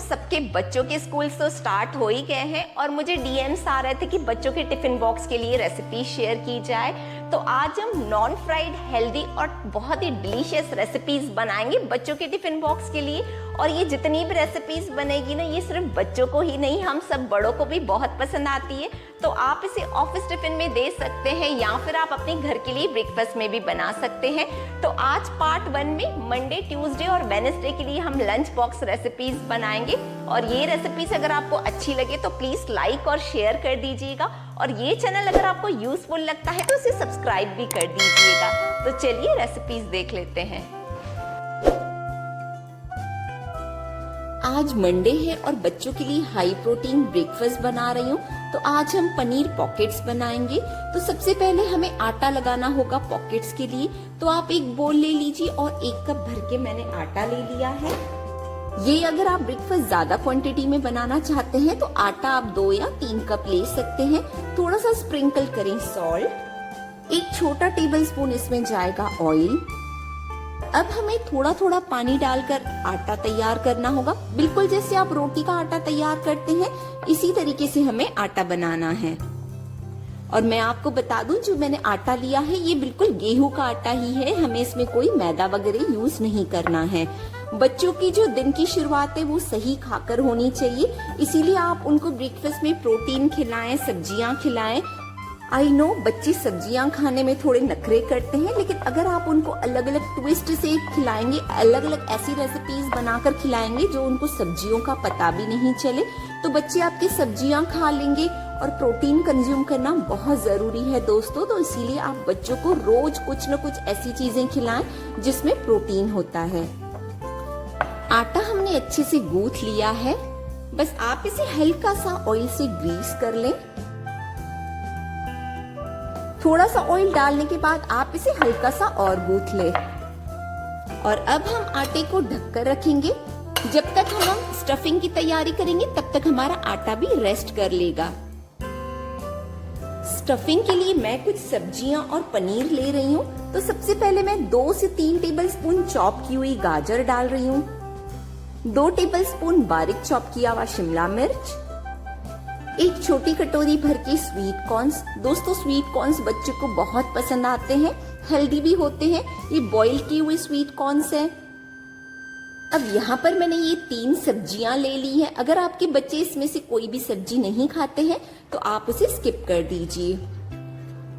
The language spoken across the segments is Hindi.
सबके बच्चों के स्कूल तो स्टार्ट हो ही गए हैं और मुझे डीएम्स आ रहे थे कि बच्चों के टिफिन बॉक्स के लिए रेसिपी शेयर की जाए। तो आज हम नॉन फ्राइड हेल्दी और बहुत ही डिलीशियस रेसिपीज बनाएंगे बच्चों के टिफिन बॉक्स के लिए। और ये जितनी भी रेसिपीज बनेगी ना, ये सिर्फ बच्चों को ही नहीं, हम सब बड़ों को भी बहुत पसंद आती है। तो आप इसे ऑफिस टिफिन में दे सकते हैं या फिर आप अपने घर के लिए ब्रेकफास्ट में भी बना सकते हैं। तो आज पार्ट 1 में मंडे, ट्यूसडे और वेडनेसडे के लिए हम लंच बॉक्स रेसिपीज बनाएंगे। और ये रेसिपीज अगर आपको अच्छी लगे तो प्लीज लाइक और शेयर कर दीजिएगा। और ये चैनल अगर आपको यूजफुल लगता है तो इसे सब्सक्राइब भी कर दीजिएगा। तो चलिए रेसिपीज देख लेते हैं। आज मंडे है और बच्चों के लिए हाई प्रोटीन ब्रेकफास्ट बना रही हूँ। तो आज हम पनीर पॉकेट्स बनाएंगे। तो सबसे पहले हमें आटा लगाना होगा पॉकेट्स के लिए। तो आप एक बोल ले लीजिए और 1 कप भर के मैंने आटा ले लिया है। ये अगर आप ब्रेकफास्ट ज्यादा क्वांटिटी में बनाना चाहते हैं तो आटा आप 2 या 3 कप ले सकते हैं। थोड़ा सा स्प्रिंकल करें सॉल्ट। 1 छोटा टेबल स्पून इसमें जाएगा ऑयल। अब हमें थोड़ा थोड़ा पानी डालकर आटा तैयार करना होगा। बिल्कुल जैसे आप रोटी का आटा तैयार करते हैं, इसी तरीके से हमें आटा बनाना है। और मैं आपको बता दूं, जो मैंने आटा लिया है ये बिल्कुल गेहूं का आटा ही है। हमें इसमें कोई मैदा वगैरह यूज नहीं करना है। बच्चों की जो दिन की शुरुआत है वो सही खाकर होनी चाहिए, इसीलिए आप उनको ब्रेकफास्ट में प्रोटीन खिलाएं, सब्जियां खिलाएं। आई नो बच्चे सब्जियां खाने में थोड़े नखरे करते हैं, लेकिन अगर आप उनको अलग अलग ट्विस्ट से खिलाएंगे, अलग अलग ऐसी रेसिपीज बनाकर खिलाएंगे जो उनको सब्जियों का पता भी नहीं चले, तो बच्चे आपकी सब्जियां खा लेंगे। और प्रोटीन कंज्यूम करना बहुत जरूरी है दोस्तों। तो इसीलिए आप बच्चों को रोज कुछ न कुछ ऐसी चीजें खिलाएं जिसमें प्रोटीन होता है। आटा हमने अच्छे से गूंथ लिया है। बस आप इसे हल्का सा ऑयल से ग्रीस कर लें। थोड़ा सा ऑयल डालने के बाद आप इसे हल्का सा और गूंथ लें। और अब हम आटे को ढककर रखेंगे। जब तक हम स्टफिंग की तैयारी करेंगे तब तक हमारा आटा भी रेस्ट कर लेगा। स्टफिंग के लिए मैं कुछ सब्जियां और पनीर ले रही हूँ। तो सबसे पहले मैं 2 से 3 टेबल स्पून चॉप की हुई गाजर डाल रही हूँ। 2 टेबल स्पून बारीक चॉप किया हुआ शिमला मिर्च। 1 छोटी कटोरी भर के स्वीट कॉर्न्स। दोस्तों स्वीट कॉर्न्स बच्चों को बहुत पसंद आते हैं, हेल्दी भी होते हैं। ये बॉईल किए हुए स्वीट कॉर्न्स हैं। अब यहाँ पर मैंने ये 3 सब्जियां ले ली हैं। अगर आपके बच्चे इसमें से कोई भी सब्जी नहीं खाते हैं तो आप उसे स्किप कर दीजिए।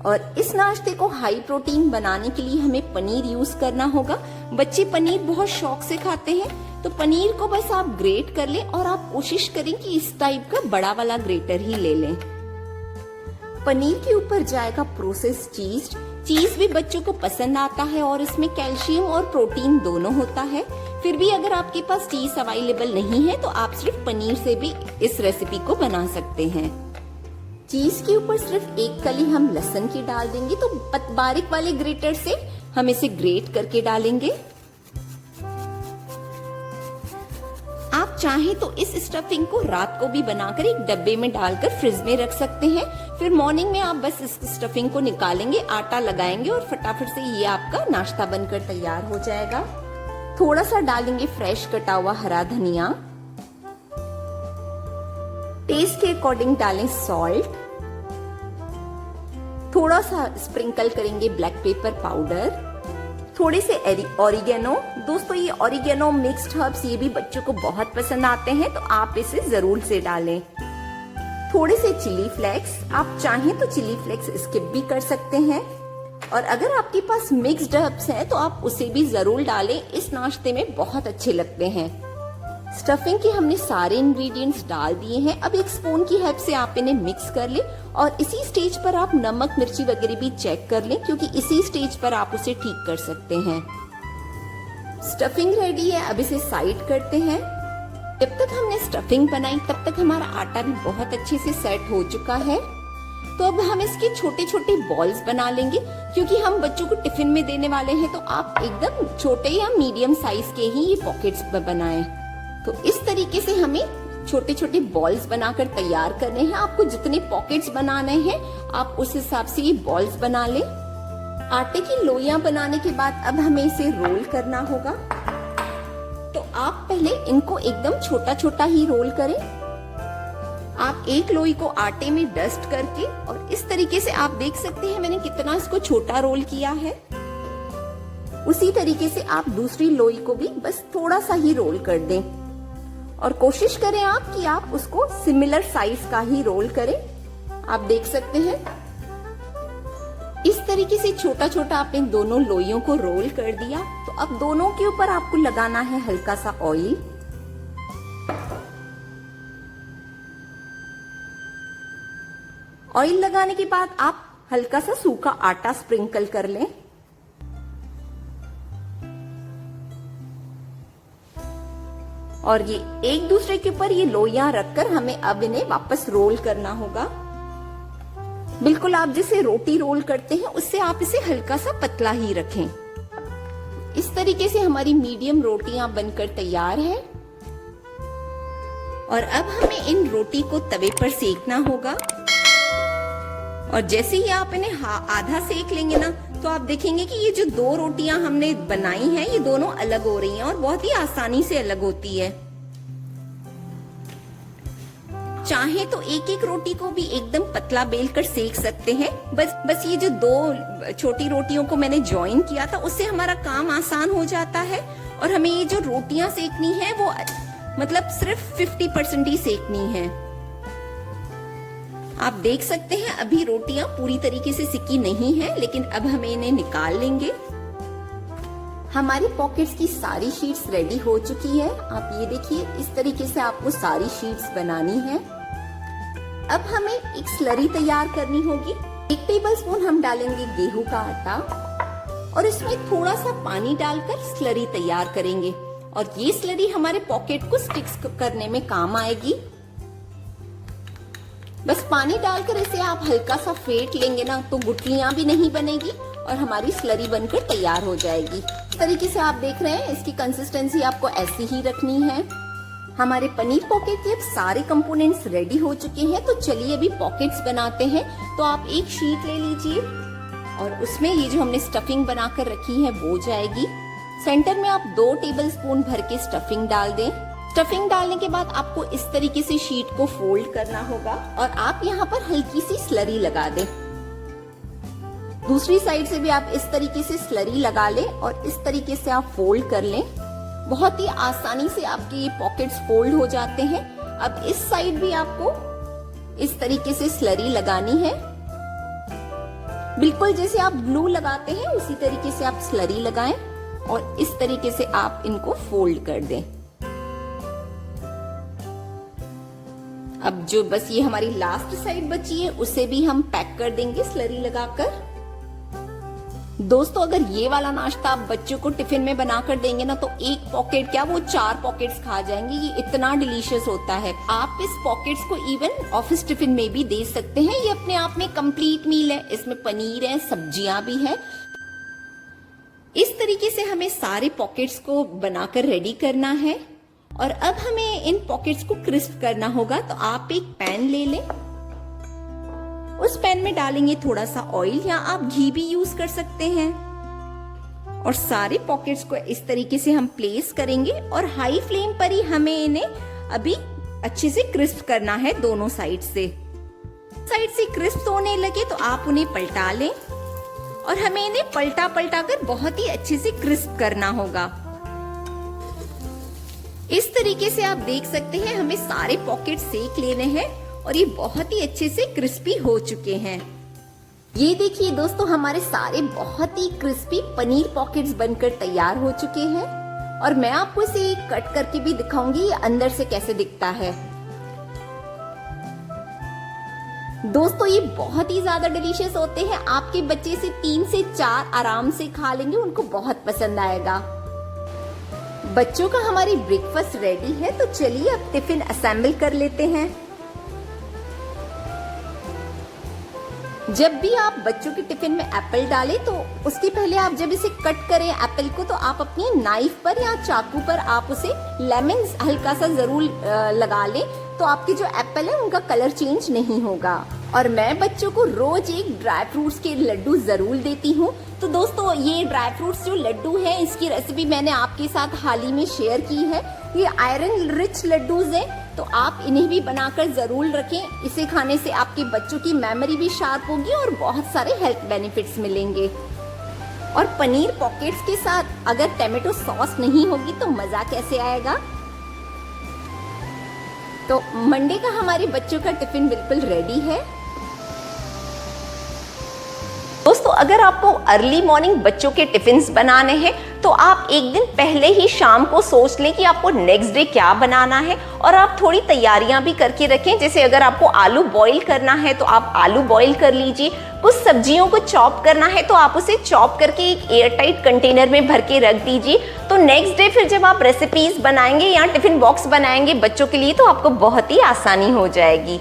और इस नाश्ते को हाई प्रोटीन बनाने के लिए हमें पनीर यूज करना होगा। बच्चे पनीर बहुत शौक से खाते हैं, तो पनीर को बस आप ग्रेट कर लें। और आप कोशिश करें कि इस टाइप का बड़ा वाला ग्रेटर ही ले लें। पनीर के ऊपर जाएगा प्रोसेस्ड चीज। चीज भी बच्चों को पसंद आता है और इसमें कैल्शियम और प्रोटीन दोनों होता है। फिर भी अगर आपके पास चीज अवेलेबल नहीं है तो आप सिर्फ पनीर से भी इस रेसिपी को बना सकते हैं। चीज के ऊपर सिर्फ 1 कली हम लहसुन की डाल देंगे। तो बारीक वाले ग्रेटर से हम इसे ग्रेट करके डालेंगे। आप चाहें तो इस स्टफिंग को रात को भी बनाकर एक डब्बे में डालकर फ्रिज में रख सकते हैं। फिर मॉर्निंग में आप बस इस स्टफिंग को निकालेंगे, आटा लगाएंगे और फटाफट से ये आपका नाश्ता बनकर तैयार हो जाएगा। थोड़ा सा डालेंगे फ्रेश कटा हुआ हरा धनिया। टेस्ट के अकॉर्डिंग डालें सॉल्ट। थोड़ा सा स्प्रिंकल करेंगे ब्लैक पेपर पाउडर। थोड़े से ऑरिगेनो। दोस्तों ये ऑरिगेनो मिक्स्ड हर्ब्स ये भी बच्चों को बहुत पसंद आते हैं, तो आप इसे जरूर से डालें। थोड़े से चिली फ्लेक्स। आप चाहें तो चिली फ्लेक्स स्किप भी कर सकते हैं। और अगर आपके पास मिक्स्ड हर्ब्स हैं तो आप उसे भी जरूर डालें, इस नाश्ते में बहुत अच्छे लगते हैं। स्टफिंग के हमने सारे इंग्रेडिएंट्स डाल दिए हैं। अब 1 स्पून की हेल्प से आप इन्हें मिक्स कर लें। और इसी स्टेज पर आप नमक मिर्ची वगैरह भी चेक कर लें, क्योंकि इसी स्टेज पर आप उसे ठीक कर सकते हैं। स्टफिंग रेडी है, अब इसे साइड करते हैं। जब तक हमने स्टफिंग बनाई तब तक हमारा आटा भी बहुत अच्छे से सेट हो चुका है। तो अब हम इसके छोटे छोटे बॉल्स बना लेंगे, क्योंकि हम बच्चों को टिफिन में देने वाले हैं। तो आप एकदम छोटे या मीडियम साइज के ही ये पॉकेट्स बनाएं। तो इस तरीके से हमें छोटे छोटे बॉल्स बनाकर तैयार करने हैं। आपको जितने पॉकेट्स बनाने हैं आप उस हिसाब से ये बॉल्स बना लें। आटे की लोइयां बनाने के बाद अब हमें इसे रोल करना होगा। तो आप पहले इनको एकदम छोटा छोटा ही रोल करें। आप एक लोई को आटे में डस्ट करके और इस तरीके से आप देख सकते हैं मैंने कितना इसको छोटा रोल किया है। उसी तरीके से आप दूसरी लोई को भी बस थोड़ा सा ही रोल कर दें और कोशिश करें आप कि आप उसको सिमिलर साइज का ही रोल करें। आप देख सकते हैं इस तरीके से छोटा छोटा आपने दोनों लोइयों को रोल कर दिया। तो अब दोनों के ऊपर आपको लगाना है हल्का सा ऑयल। ऑयल लगाने के बाद आप हल्का सा सूखा आटा स्प्रिंकल कर लें। और ये एक दूसरे के ऊपर ये लोइयां रखकर हमें अब इन्हें वापस रोल करना होगा। बिल्कुल आप जैसे रोटी रोल करते हैं उससे आप इसे हल्का सा पतला ही रखें। इस तरीके से हमारी मीडियम रोटियां बनकर तैयार है। और अब हमें इन रोटी को तवे पर सेकना होगा। और जैसे ही आप इन्हें आधा सेक लेंगे ना तो आप देखेंगे कि ये जो दो रोटियां हमने बनाई हैं ये दोनों अलग हो रही हैं और बहुत ही आसानी से अलग होती है। चाहे तो एक एक रोटी को भी एकदम पतला बेल कर सेक सकते हैं। बस ये जो दो छोटी रोटियों को मैंने ज्वाइन किया था उससे हमारा काम आसान हो जाता है। और हमें ये जो रोटियां सेकनी है वो मतलब सिर्फ 50% ही सेकनी है। आप देख सकते हैं अभी रोटियां पूरी तरीके से सिकी नहीं है, लेकिन अब हमें इन्हें निकाल लेंगे। हमारी पॉकेट्स की सारी शीट्स रेडी हो चुकी है। आप ये देखिए इस तरीके से आपको सारी शीट्स बनानी है। अब हमें एक स्लरी तैयार करनी होगी। 1 टेबलस्पून हम डालेंगे गेहूं का आटा और इसमें थोड़ा सा पानी डालकर स्लरी तैयार करेंगे। और ये स्लरी हमारे पॉकेट को स्टिक्स करने में काम आएगी। बस पानी डालकर इसे आप हल्का सा फेंट लेंगे ना तो गुठलियां भी नहीं बनेगी और हमारी स्लरी बनकर तैयार हो जाएगी। इस तरीके से आप देख रहे हैं इसकी कंसिस्टेंसी आपको ऐसी ही रखनी है। हमारे पनीर पॉकेट के सारे कंपोनेंट्स रेडी हो चुके हैं। तो चलिए अभी पॉकेट्स बनाते हैं। तो आप एक शीट ले लीजिए और उसमें ये जो हमने स्टफिंग बनाकर रखी है वो जाएगी। सेंटर में आप 2 टेबलस्पून भर के स्टफिंग डाल दें। स्टफिंग डालने के बाद आपको इस तरीके से शीट को फोल्ड करना होगा और आप यहाँ पर हल्की सी स्लरी लगा दें। दूसरी साइड से भी आप इस तरीके से स्लरी लगा लें और इस तरीके से आप फोल्ड कर लें। बहुत ही आसानी से आपके ये पॉकेट्स फोल्ड हो जाते हैं। अब इस साइड भी आपको इस तरीके से स्लरी लगानी है। बिल्कुल जैसे आप ग्लू लगाते हैं उसी तरीके से आप स्लरी लगाएं और इस तरीके से आप इनको फोल्ड कर दें। अब जो बस ये हमारी लास्ट साइड बची है उसे भी हम पैक कर देंगे स्लरी लगाकर। दोस्तों अगर ये वाला नाश्ता आप बच्चों को टिफिन में बनाकर देंगे ना तो एक पॉकेट क्या वो 4 पॉकेट्स खा जाएंगे। ये इतना डिलीशियस होता है। आप इस पॉकेट्स को इवन ऑफिस टिफिन में भी दे सकते हैं। ये अपने आप में कंप्लीट मील है। इसमें पनीर है, सब्जियां भी है। इस तरीके से हमें सारे पॉकेट्स को बनाकर रेडी करना है। और अब हमें इन पॉकेट्स को क्रिस्प करना होगा। तो आप एक पैन ले लें। उस पैन में डालेंगे थोड़ा सा ऑयल या आप घी भी यूज कर सकते हैं। और सारे पॉकेट्स को इस तरीके से हम प्लेस करेंगे और हाई फ्लेम पर ही हमें इन्हें अभी अच्छे से क्रिस्प करना है। दोनों साइड से क्रिस्प होने लगे तो आप उन्हें पलटा लें और हमें इन्हें पलटा कर बहुत ही अच्छे से क्रिस्प करना होगा। इस तरीके से आप देख सकते हैं हमें सारे पॉकेट सेक लेने हैं और ये बहुत ही अच्छे से क्रिस्पी हो चुके हैं। ये देखिए दोस्तों हमारे सारे बहुत ही क्रिस्पी पनीर पॉकेट्स बनकर तैयार हो चुके हैं। और मैं आपको इसे कट करके भी दिखाऊंगी ये अंदर से कैसे दिखता है। दोस्तों ये बहुत ही ज्यादा डिलीशियस होते हैं। आपके बच्चे से 3 से 4 आराम से खा लेंगे, उनको बहुत पसंद आएगा। बच्चों का हमारी ब्रेकफास्ट रेडी है। तो चलिए अब टिफिन असेंबल कर लेते हैं। जब भी आप बच्चों के टिफिन में एप्पल डालें तो उसके पहले आप जब इसे कट करें एप्पल को तो आप अपनी नाइफ पर या चाकू पर आप उसे लेमन हल्का सा जरूर लगा लें तो आपके जो एप्पल है उनका कलर चेंज नहीं होगा। और मैं बच्चों को रोज एक ड्राई फ्रूट्स के लड्डू जरूर देती हूँ। तो दोस्तों ये ड्राई फ्रूट्स जो लड्डू है इसकी रेसिपी मैंने आपके साथ हाल ही में शेयर की है। ये आयरन रिच लड्डूज हैं, तो आप इन्हें भी बनाकर जरूर रखें। इसे खाने से आपके बच्चों की मेमोरी भी शार्प होगी और बहुत सारे हेल्थ बेनिफिट्स मिलेंगे। और पनीर पॉकेट्स के साथ अगर टमाटो सॉस नहीं होगी तो मजा कैसे आएगा। तो मंडे का हमारे बच्चों का टिफिन बिल्कुल रेडी है। दोस्तों अगर आपको अर्ली मॉर्निंग बच्चों के टिफिन्स बनाने हैं तो आप एक दिन पहले ही शाम को सोच लें कि आपको नेक्स्ट डे क्या बनाना है, और आप थोड़ी तैयारियां भी करके रखें। जैसे अगर आपको आलू बॉईल करना है तो आप आलू बॉईल कर लीजिए। कुछ सब्जियों को चॉप करना है तो आप उसे चॉप करके एक एयरटाइट कंटेनर में भर के रख दीजिए। तो नेक्स्ट डे फिर जब आप रेसिपीज बनाएंगे या टिफिन बॉक्स बनाएंगे बच्चों के लिए तो आपको बहुत ही आसानी हो जाएगी।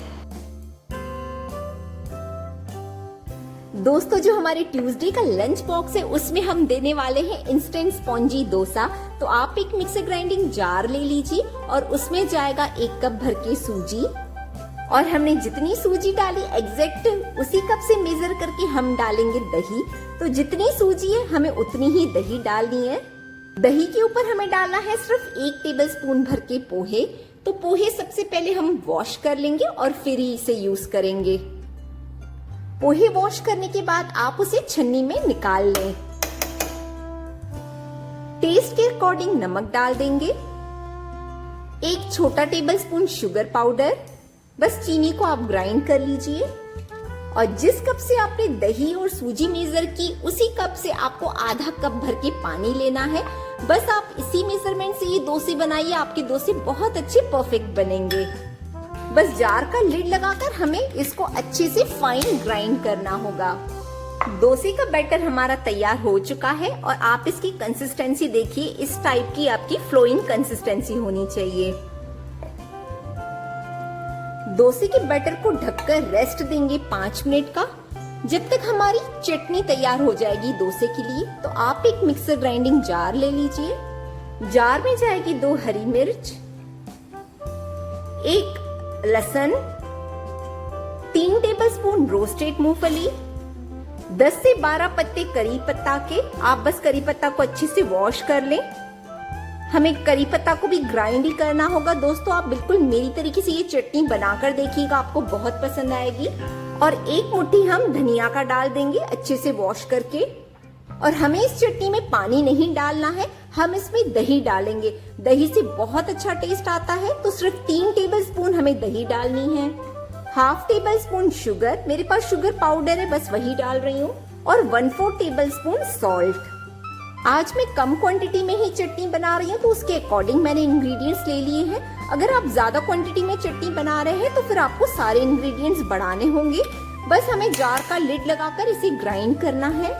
दोस्तों जो हमारे ट्यूसडे का लंच बॉक्स है उसमें हम देने वाले हैं इंस्टेंट स्पॉन्जी डोसा। तो आप एक मिक्सर ग्राइंडिंग जार ले लीजिए और उसमें जाएगा 1 कप भर के सूजी। और हमने जितनी सूजी डाली एग्जैक्ट उसी कप से मेजर करके हम डालेंगे दही। तो जितनी सूजी है हमें उतनी ही दही डालनी है। दही के ऊपर हमें डालना है सिर्फ 1 टेबलस्पून भर के पोहे। तो पोहे सबसे पहले हम वॉश कर लेंगे और फिर ही इसे यूज करेंगे। पोहे वॉश करने के बाद आप उसे छन्नी में निकाल लें। टेस्ट के अकॉर्डिंग नमक डाल देंगे। 1 छोटा टेबलस्पून शुगर पाउडर, बस चीनी को आप ग्राइंड कर लीजिए। और जिस कप से आपने दही और सूजी मेजर की उसी कप से आपको आधा कप भर के पानी लेना है। बस आप इसी मेजरमेंट से ये डोसे बनाइए, आपके डोसे बहुत अच्छे परफेक्ट बनेंगे। बस जार का लिड लगाकर हमें इसको अच्छे से फाइन ग्राइंड करना होगा। डोसे का बैटर हमारा तैयार हो चुका है और आप इसकी कंसिस्टेंसी देखिए, इस टाइप की आपकी फ्लोइंग कंसिस्टेंसी होनी चाहिए। डोसे के बैटर को ढककर रेस्ट देंगे 5 मिनट का, जब तक हमारी चटनी तैयार हो जाएगी डोसे के लिए। तो आप एक मिक्सर ग्राइंडिंग जार ले लीजिए। जार में जाएगी 2 हरी मिर्च, 1 लहसुन, 3 टेबलस्पून रोस्टेड मूंगफली, 10 से 12 पत्ते करी पत्ता के। आप बस करी पत्ता को अच्छे से वॉश कर लें। हमें करी पत्ता को भी ग्राइंड ही करना होगा। दोस्तों आप बिल्कुल मेरी तरीके से ये चटनी बनाकर देखिएगा, आपको बहुत पसंद आएगी। और 1 मुट्ठी हम धनिया का डाल देंगे अच्छे से वॉश करके। और हमें इस चटनी में पानी नहीं डालना है, हम इसमें दही डालेंगे। दही से बहुत अच्छा टेस्ट आता है। तो सिर्फ 3 टेबलस्पून हमें दही डालनी है। हाफ टेबलस्पून शुगर, मेरे पास शुगर पाउडर है बस वही डाल रही हूँ। और 1/4 टेबलस्पून सॉल्ट। आज मैं कम क्वांटिटी में ही चटनी बना रही हूँ तो उसके अकॉर्डिंग मैंने इंग्रेडिएंट्स ले लिए हैं। अगर आप ज्यादा क्वांटिटी में चटनी बना रहे हैं तो फिर आपको सारे इंग्रेडिएंट्स बढ़ाने होंगे। बस हमें जार का लिड लगाकर इसे ग्राइंड करना है।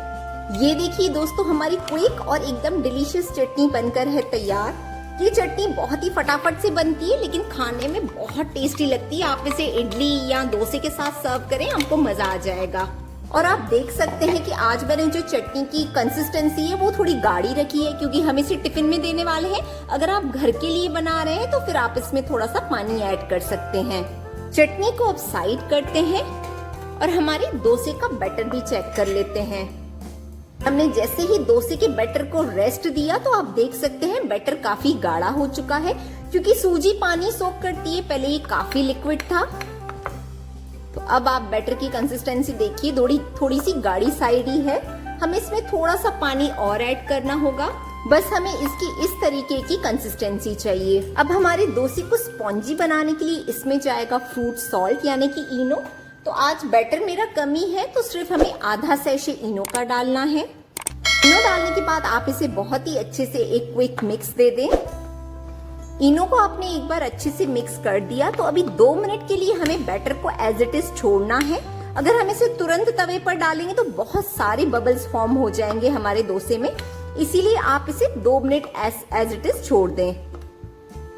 ये देखिए दोस्तों हमारी क्विक और एकदम डिलीशियस चटनी बनकर है तैयार। ये चटनी बहुत ही फटाफट से बनती है लेकिन खाने में बहुत टेस्टी लगती है। आप इसे इडली या डोसे के साथ सर्व करें, आपको मजा आ जाएगा। और आप देख सकते हैं कि आज मैंने जो चटनी की कंसिस्टेंसी है वो थोड़ी गाढ़ी रखी है क्योंकि हम इसे टिफिन में देने वाले हैं। अगर आप घर के लिए बना रहे हैं तो फिर आप इसमें थोड़ा सा पानी ऐड कर सकते हैं। चटनी को अब साइड करते हैं और हमारे डोसे का बैटर भी चेक कर लेते हैं। हमने जैसे ही डोसे के बैटर को रेस्ट दिया तो आप देख सकते हैं बैटर काफी गाढ़ा हो चुका है क्योंकि सूजी पानी सोख करती है, पहले ये काफी लिक्विड था। तो अब आप बैटर की कंसिस्टेंसी देखिए, थोड़ी सी गाढ़ी साइड ही है। हमें इसमें थोड़ा सा पानी और ऐड करना होगा। बस हमें इसकी इस तरीके की कंसिस्टेंसी चाहिए। अब हमारे डोसे को स्पॉन्जी बनाने के लिए इसमें जाएगा फ्रूट सॉल्ट यानी कि इनो। तो आज बैटर मेरा कम ही है तो सिर्फ हमें आधा सैशे इनो का डालना है। इनो डालने के बाद आप इसे बहुत ही अच्छे से एक क्विक मिक्स दे दें। इनो को आपने एक बार अच्छे से मिक्स कर दिया तो अभी 2 मिनट के लिए हमें बैटर को एज इट इज छोड़ना है। अगर हम इसे तुरंत तवे पर डालेंगे तो बहुत सारे बबल्स फॉर्म हो जाएंगे हमारे डोसे में, इसीलिए आप इसे 2 मिनट एज इट इज छोड़ दें।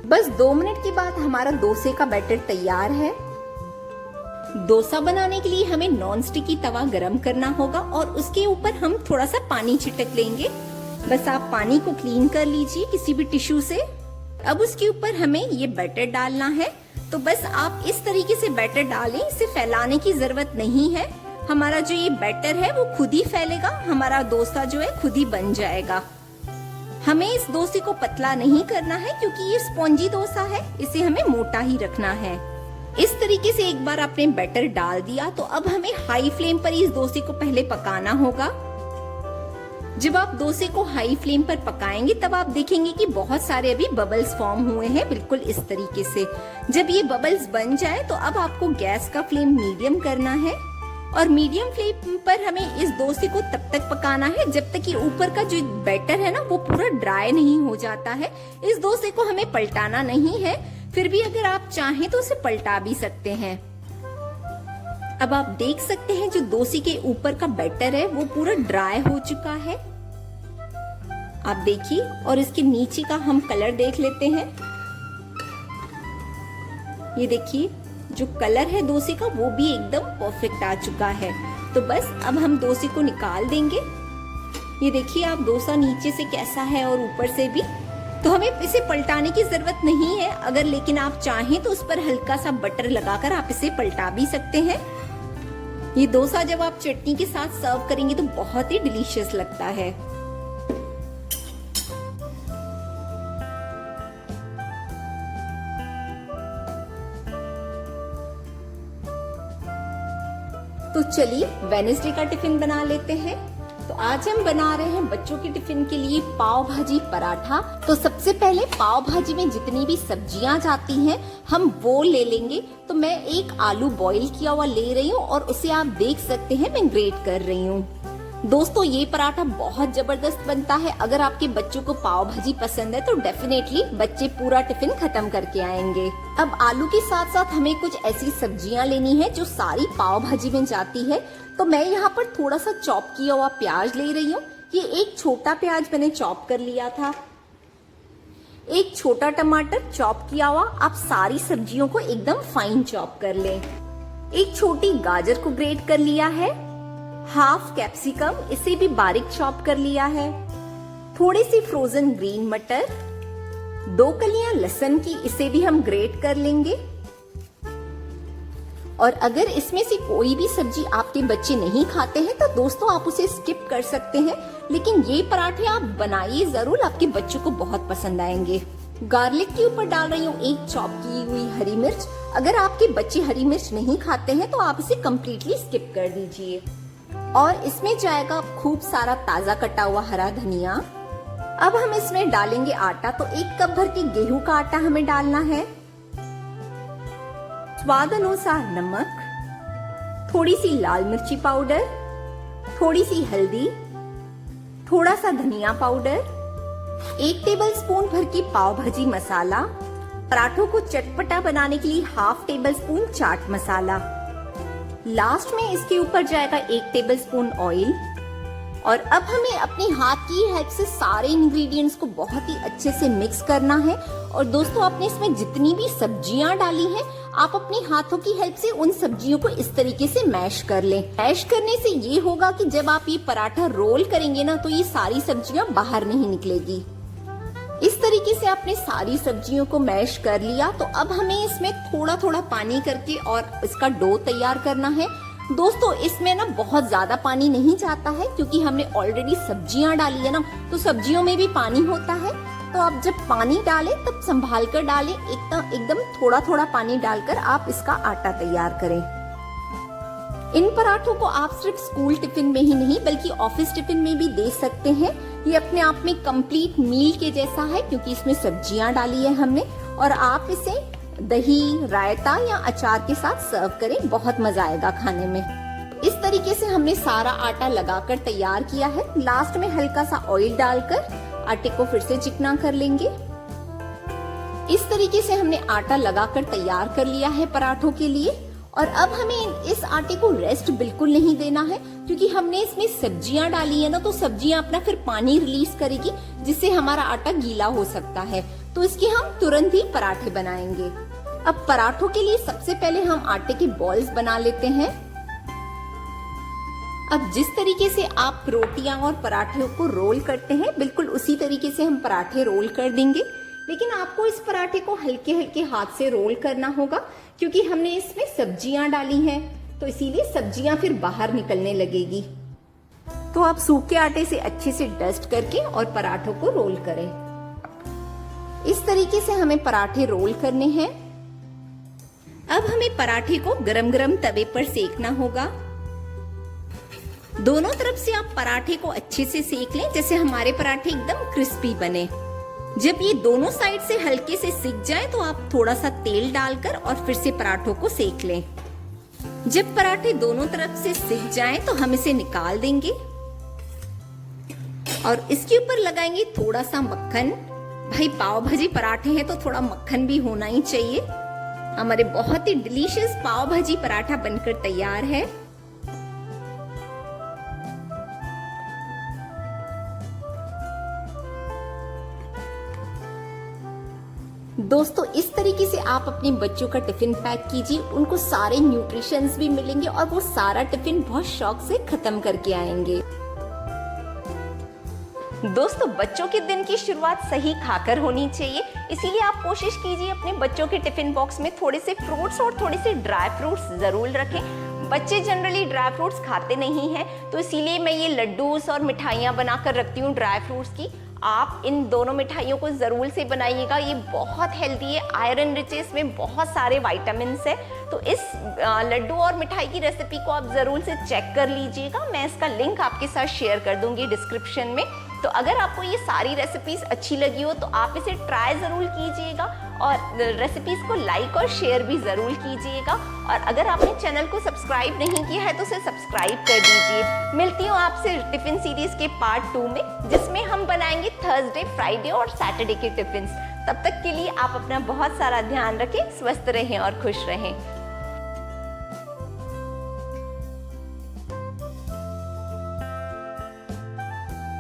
बस 2 मिनट के बाद हमारा डोसे का बैटर तैयार है। डोसा बनाने के लिए हमें नॉन स्टिकी तवा गरम करना होगा और उसके ऊपर हम थोड़ा सा पानी छिटक लेंगे। बस आप पानी को क्लीन कर लीजिए किसी भी टिश्यू से। अब उसके ऊपर हमें ये बैटर डालना है। तो बस आप इस तरीके से बैटर डालें, इसे फैलाने की जरूरत नहीं है। हमारा जो ये बैटर है वो खुद ही फैलेगा, हमारा डोसा जो है खुद ही बन जाएगा। हमें इस डोसे को पतला नहीं करना है क्योंकि ये स्पॉन्जी डोसा है, इसे हमें मोटा ही रखना है। इस तरीके से एक बार आपने बैटर डाल दिया तो अब हमें हाई फ्लेम पर इस डोसे को पहले पकाना होगा। जब आप डोसे को हाई फ्लेम पर पकाएंगे तब आप देखेंगे कि बहुत सारे अभी बबल्स फॉर्म हुए हैं, बिल्कुल इस तरीके से। जब ये बबल्स बन जाए तो अब आपको गैस का फ्लेम मीडियम करना है और मीडियम फ्लेम पर हमें इस डोसे को तब तक पकाना है जब तक कि ऊपर का जो बैटर है ना वो पूरा ड्राई नहीं हो जाता है। इस डोसे को हमें पलटाना नहीं है, फिर भी अगर आप चाहें तो उसे पलटा भी सकते हैं। अब आप देख सकते हैं जो डोसे के ऊपर का बैटर है वो पूरा ड्राई हो चुका है, आप देखिए। और इसके नीचे का हम कलर देख लेते हैं। ये देखिए जो कलर है डोसे का वो भी एकदम परफेक्ट आ चुका है। तो बस अब हम डोसे को निकाल देंगे। ये देखिए आप डोसा नीचे से कैसा है और ऊपर से भी। तो हमें इसे पलटाने की जरूरत नहीं है, अगर लेकिन आप चाहें तो उस पर हल्का सा बटर लगाकर आप इसे पलटा भी सकते हैं। ये डोसा जब आप चटनी के साथ सर्व करेंगे तो बहुत ही डिलीशियस लगता है। तो चलिए वेडनेसडे का टिफिन बना लेते हैं। तो आज हम बना रहे हैं बच्चों के टिफिन के लिए पाव भाजी पराठा। तो सबसे पहले पाव भाजी में जितनी भी सब्जियां जाती हैं हम वो ले लेंगे। तो मैं एक आलू बॉईल किया हुआ ले रही हूँ और उसे आप देख सकते हैं मैं ग्रेट कर रही हूँ। दोस्तों ये पराठा बहुत जबरदस्त बनता है। अगर आपके बच्चों को पाव भाजी पसंद है तो डेफिनेटली बच्चे पूरा टिफिन खत्म करके आएंगे। अब आलू के साथ साथ हमें कुछ ऐसी सब्जियां लेनी है जो सारी पाव भाजी में जाती है। तो मैं यहाँ पर थोड़ा सा चॉप किया हुआ प्याज ले रही हूँ। ये एक छोटा प्याज मैंने चॉप कर लिया था। एक छोटा टमाटर चॉप किया हुआ। आप सारी सब्जियों को एकदम फाइन चॉप कर लें। एक छोटी गाजर को ग्रेट कर लिया है। हाफ कैप्सिकम, इसे भी बारीक चॉप कर लिया है। थोड़ी सी फ्रोजन ग्रीन मटर, 2 कलियां लहसुन की, इसे भी हम ग्रेट कर लेंगे। और अगर इसमें से कोई भी सब्जी आपके बच्चे नहीं खाते हैं तो दोस्तों आप उसे स्किप कर सकते हैं, लेकिन ये पराठे आप बनाइए जरूर, आपके बच्चों को बहुत पसंद आएंगे। गार्लिक के ऊपर डाल रही हूँ एक चॉप की हुई हरी मिर्च। अगर आपके बच्चे हरी मिर्च नहीं खाते हैं तो आप इसे कम्प्लीटली स्किप कर दीजिए। और इसमें जाएगा खूब सारा ताजा कटा हुआ हरा धनिया। अब हम इसमें डालेंगे आटा। तो 1 कप भर के गेहूं का आटा हमें डालना है। स्वाद अनुसार नमक, थोड़ी सी लाल मिर्ची पाउडर, थोड़ी सी हल्दी, थोड़ा सा धनिया पाउडर, 1 टेबलस्पून भर के पाव भाजी मसाला, पराठों को चटपटा बनाने के लिए half table spoon chaat masala. Last में इसके ऊपर जाएगा 1 टेबलस्पून ऑयल। और अब हमें अपनी हाथ की हेल्प से सारे इंग्रेडिएंट्स को बहुत ही अच्छे से मिक्स करना है। और दोस्तों आपने इसमें जितनी भी सब्जियां डाली हैं आप अपनी हाथों की हेल्प से उन सब्जियों को इस तरीके से मैश कर लें। मैश करने से ये होगा कि जब आप ये पराठा रोल करेंगे ना तो ये सारी सब्जियां बाहर नहीं निकलेगी। इस तरीके से आपने सारी सब्जियों को मैश कर लिया। तो अब हमें इसमें थोड़ा थोड़ा पानी करके और इसका डो तैयार करना है। दोस्तों इसमें ना बहुत ज्यादा पानी नहीं जाता है क्योंकि हमने ऑलरेडी सब्जियां डाली है ना, तो सब्जियों में भी पानी होता है। तो आप जब पानी डालें तब संभाल कर डालें, एकदम थोड़ा थोड़ा पानी डालकर आप इसका आटा तैयार करें। इन पराठों को आप सिर्फ स्कूल टिफिन में ही नहीं बल्कि ऑफिस टिफिन में भी दे सकते हैं। ये अपने आप में कंप्लीट मील के जैसा है क्योंकि इसमें सब्जियां डाली है हमने। और आप इसे दही, रायता या अचार के साथ सर्व करें, बहुत मजा आएगा खाने में। इस तरीके से हमने सारा आटा लगाकर तैयार किया है। लास्ट में हल्का सा ऑयल डालकर आटे को फिर से चिकना कर लेंगे। इस तरीके से हमने आटा लगाकर तैयार कर लिया है पराठों के लिए। और अब हमें इस आटे को रेस्ट बिल्कुल नहीं देना है क्योंकि हमने इसमें सब्जियां डाली है ना, तो सब्जियां अपना फिर पानी रिलीज करेगी जिससे हमारा आटा गीला हो सकता है। तो इसके हम तुरंत ही पराठे बनाएंगे। अब पराठों के लिए सबसे पहले हम आटे के बॉल्स बना लेते हैं। अब जिस तरीके से आप रोटियां और पराठे को रोल करते हैं बिल्कुल उसी तरीके से हम पराठे रोल कर देंगे। लेकिन आपको इस पराठे को हल्के हल्के हाथ से रोल करना होगा, क्योंकि हमने इसमें सब्जियां डाली हैं, तो इसीलिए सब्जियां फिर बाहर निकलने लगेगी। तो आप सूखे आटे से अच्छे से डस्ट करके और पराठों को रोल करें। इस तरीके से हमें पराठे रोल करने हैं। अब हमें पराठे को गरम गरम तवे पर सेकना होगा। दोनों तरफ से आप पराठे को अच्छे से सेक लें, जैसे हमारे पराठे एकदम क्रिस्पी बने। जब ये दोनों साइड से हल्के से सिक जाए तो आप थोड़ा सा तेल डालकर और फिर से पराठों को सेक लें। जब पराठे दोनों तरफ से सिक जाएं तो हम इसे निकाल देंगे और इसके ऊपर लगाएंगे थोड़ा सा मक्खन। भाई पाव भाजी पराठे हैं तो थोड़ा मक्खन भी होना ही चाहिए। हमारे बहुत ही डिलीशियस पाव भाजी पराठा बनकर तैयार है। दोस्तों इस तरीके से आप अपने बच्चों का टिफिन पैक कीजिए, उनको सारे न्यूट्रिशंस भी मिलेंगे और वो सारा टिफिन बहुत शौक से खत्म करके आएंगे। दोस्तों बच्चों के दिन की शुरुआत सही खाकर होनी चाहिए, इसीलिए आप कोशिश कीजिए अपने बच्चों के टिफिन बॉक्स में थोड़े से फ्रूट्स और थोड़े से ड्राई फ्रूट्स जरूर रखें। बच्चे जनरली ड्राई फ्रूट्स खाते नहीं हैं, तो इसीलिए मैं ये लड्डूस और मिठाइयाँ बनाकर रखती हूँ ड्राई फ्रूट्स की। आप इन दोनों मिठाइयों को ज़रूर से बनाइएगा, ये बहुत हेल्दी है, आयरन रिच है, इसमें बहुत सारे विटामिन्स है। तो इस लड्डू और मिठाई की रेसिपी को आप ज़रूर से चेक कर लीजिएगा, मैं इसका लिंक आपके साथ शेयर कर दूंगी डिस्क्रिप्शन में। तो अगर आपको ये सारी रेसिपीज़ अच्छी लगी हो तो आप इसे ट्राई ज़रूर कीजिएगा और रेसिपीज़ को लाइक और शेयर भी ज़रूर कीजिएगा। और अगर आपने चैनल को सब्सक्राइब नहीं किया है तो उसे सब्सक्राइब कर दीजिए। मिलती हूँ आपसे टिफ़िन सीरीज़ के पार्ट 2 में, जिसमें हम बनाएंगे थर्सडे, फ्राइडे और सैटरडे के टिफ़िन्स। तब तक के लिए आप अपना बहुत सारा ध्यान रखें, स्वस्थ रहें और खुश रहें।